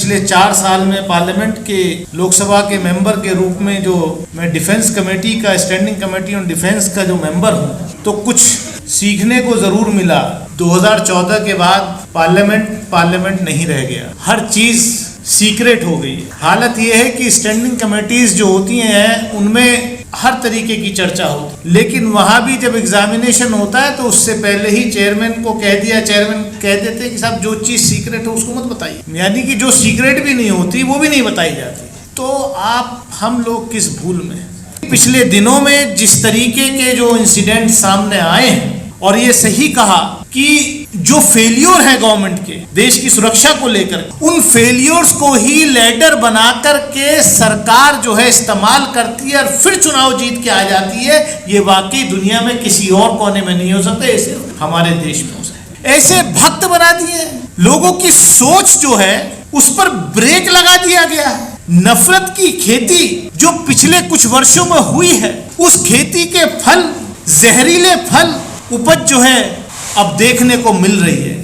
पिछले 4 साल में पार्लियामेंट के लोकसभा के मेंबर के रूप में जो मैं डिफेंस कमेटी का स्टैंडिंग कमेटी ऑन डिफेंस का जो मेंबर हूँ, तो कुछ सीखने को जरूर मिला। 2014 के बाद पार्लियामेंट नहीं रह गया, हर चीज सीक्रेट हो गई। हालत यह है कि स्टैंडिंग कमेटीज जो होती हैं उनमें हर तरीके की चर्चा होती, लेकिन वहां भी जब एग्जामिनेशन होता है तो उससे पहले ही चेयरमैन कह देते कि साहब जो चीज सीक्रेट हो उसको मत बताइए, यानी कि जो सीक्रेट भी नहीं होती वो भी नहीं बताई जाती। तो हम लोग किस भूल में। पिछले दिनों में जिस तरीके के जो इंसिडेंट सामने आए हैं, और ये सही कहा कि जो फेलियर है गवर्नमेंट के देश की सुरक्षा को लेकर, उन फेलियर्स को ही लेडर बना करके सरकार जो है इस्तेमाल करती है और फिर चुनाव जीत के आ जाती है। ये वाकई दुनिया में किसी और कोने में नहीं हो सकता, ये सिर्फ हमारे देश में हो सकता है। ऐसे भक्त बना दिए, लोगों की सोच जो है उस पर ब्रेक लगा दिया गया है। नफरत की खेती जो पिछले कुछ वर्षों में हुई है, उस खेती के फल, जहरीले फल उपज जो है अब देखने को मिल रही है।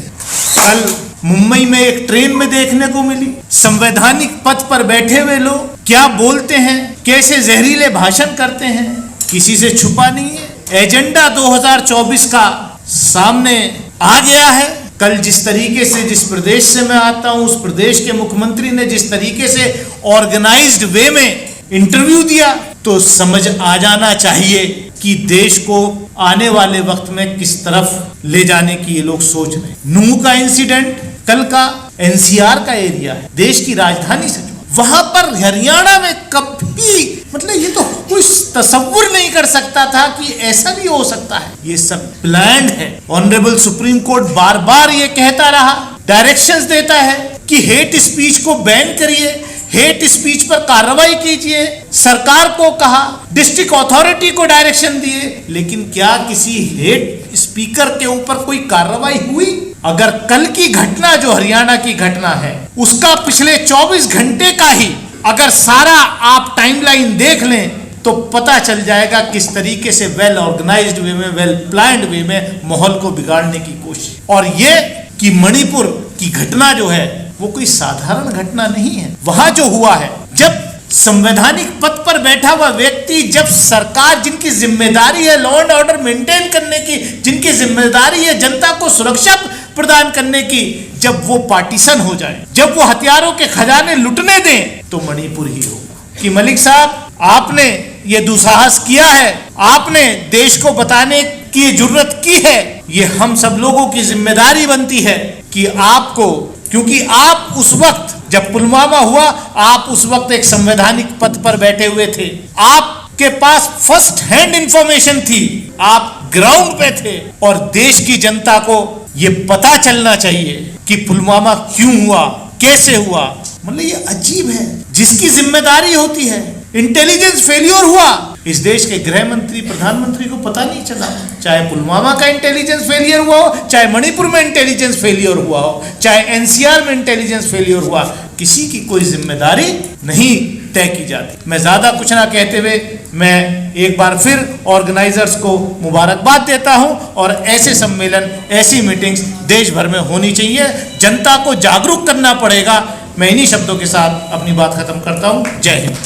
कल मुंबई में एक ट्रेन में देखने को मिली, संवैधानिक पद पर बैठे हुए लोग क्या बोलते हैं, कैसे जहरीले भाषण करते हैं, किसी से छुपा नहीं है। एजेंडा 2024 का सामने आ गया है। कल जिस तरीके से, जिस प्रदेश से मैं आता हूं, उस प्रदेश के मुख्यमंत्री ने जिस तरीके से ऑर्गेनाइज्ड वे में इंटरव्यू दिया, तो समझ आ जाना चाहिए कि देश को आने वाले वक्त में किस तरफ ले जाने की ये लोग सोच रहे हैं। नूह का इंसिडेंट, कल का एनसीआर का एरिया है, देश की राजधानी से, वहां पर हरियाणा में कभी, मतलब ये तो कोई तसव्वुर नहीं कर सकता था कि ऐसा भी हो सकता है। ये सब प्लान्ड है। ऑनरेबल सुप्रीम कोर्ट बार बार ये कहता रहा, डायरेक्शंस देता है कि हेट स्पीच को बैन करिए, हेट स्पीच पर कार्रवाई कीजिए। सरकार को कहा, डिस्ट्रिक्ट अथॉरिटी को डायरेक्शन दिए, लेकिन क्या किसी हेट स्पीकर के ऊपर कोई कार्रवाई हुई? अगर कल की घटना जो हरियाणा की घटना है, उसका पिछले 24 घंटे का ही अगर सारा आप टाइमलाइन देख लें तो पता चल जाएगा किस तरीके से वेल ऑर्गेनाइज्ड वे में, वेल प्लान्ड वे में माहौल को बिगाड़ने की कोशिश। और ये कि मणिपुर की घटना जो है वो कोई साधारण घटना नहीं है। वहां जो हुआ है, जब संवैधानिक पद पर बैठा हुआ व्यक्ति, जब सरकार जिनकी जिम्मेदारी है लॉ एंड ऑर्डर मेंटेन करने की, जिनकी जिम्मेदारी है जनता को सुरक्षा प्रदान करने की, जब वो पार्टीशन हो जाए, जब वो हथियारों के खजाने लुटने दें, तो मणिपुर ही होगा। कि मलिक साहब, आपने ये दुस्साहस किया है, आपने देश को बताने की जरूरत की है, ये हम सब लोगों की जिम्मेदारी बनती है कि आपको, क्योंकि आप उस वक्त जब पुलवामा हुआ, आप उस वक्त एक संवैधानिक पद पर बैठे हुए थे, आपके पास फर्स्ट हैंड इंफॉर्मेशन थी, आप ग्राउंड पे थे, और देश की जनता को ये पता चलना चाहिए कि पुलवामा क्यों हुआ, कैसे हुआ। मतलब ये अजीब है, जिसकी जिम्मेदारी होती है। इंटेलिजेंस फेलियर हुआ, इस देश के गृह मंत्री, प्रधानमंत्री को पता नहीं चला। चाहे पुलवामा का इंटेलिजेंस फेलियर हुआ हो, चाहे मणिपुर में इंटेलिजेंस फेलियर हुआ हो, चाहे एनसीआर में इंटेलिजेंस फेलियर हुआ, किसी की कोई जिम्मेदारी नहीं तय की जाती। मैं ज्यादा कुछ ना कहते हुए मैं एक बार फिर ऑर्गेनाइजर्स को मुबारकबाद देता हूं, और ऐसे सम्मेलन, ऐसी मीटिंग्स देश भर में होनी चाहिए। जनता को जागरूक करना पड़ेगा। मैं इन्हीं शब्दों के साथ अपनी बात खत्म करता हूं। जय हिंद।